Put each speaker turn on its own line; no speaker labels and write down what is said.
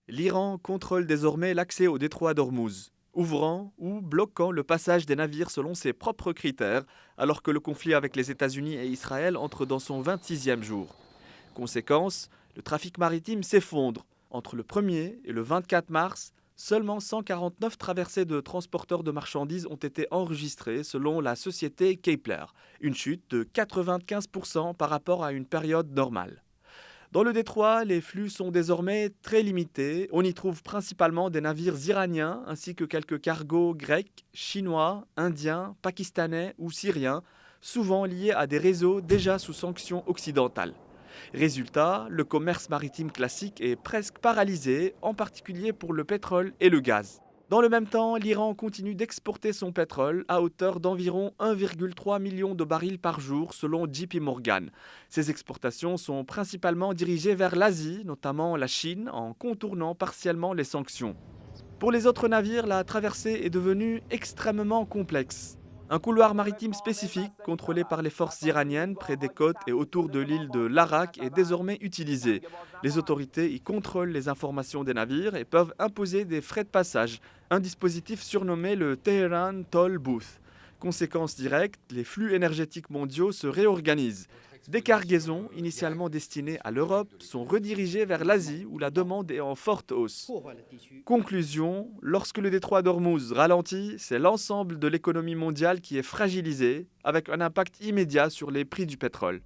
L'Iran contrôle désormais l'accès au détroit d'Ormuz, ouvrant ou bloquant le passage des navires selon ses propres critères, alors que le conflit avec les États-Unis et Israël entre dans son 26e jour. Conséquence, le trafic maritime s'effondre. Entre le 1er et le 24 mars, seulement 149 traversées de transporteurs de marchandises ont été enregistrées selon la société Kepler, une chute de 95% par rapport à une période normale. Dans le détroit, les flux sont désormais très limités. On y trouve principalement des navires iraniens ainsi que quelques cargos grecs, chinois, indiens, pakistanais ou syriens, souvent liés à des réseaux déjà sous sanctions occidentales. Résultat, le commerce maritime classique est presque paralysé, en particulier pour le pétrole et le gaz. Dans le même temps, l'Iran continue d'exporter son pétrole à hauteur d'environ 1,3 million de barils par jour selon JP Morgan. Ces exportations sont principalement dirigées vers l'Asie, notamment la Chine, en contournant partiellement les sanctions. Pour les autres navires, la traversée est devenue extrêmement complexe. Un couloir maritime spécifique, contrôlé par les forces iraniennes près des côtes et autour de l'île de Larak, est désormais utilisé. Les autorités y contrôlent les informations des navires et peuvent imposer des frais de passage, un dispositif surnommé le Tehran Toll Booth. Conséquence directe, les flux énergétiques mondiaux se réorganisent. Des cargaisons, initialement destinées à l'Europe, sont redirigées vers l'Asie où la demande est en forte hausse. Conclusion, lorsque le détroit d'Ormuz ralentit, c'est l'ensemble de l'économie mondiale qui est fragilisé, avec un impact immédiat sur les prix du pétrole.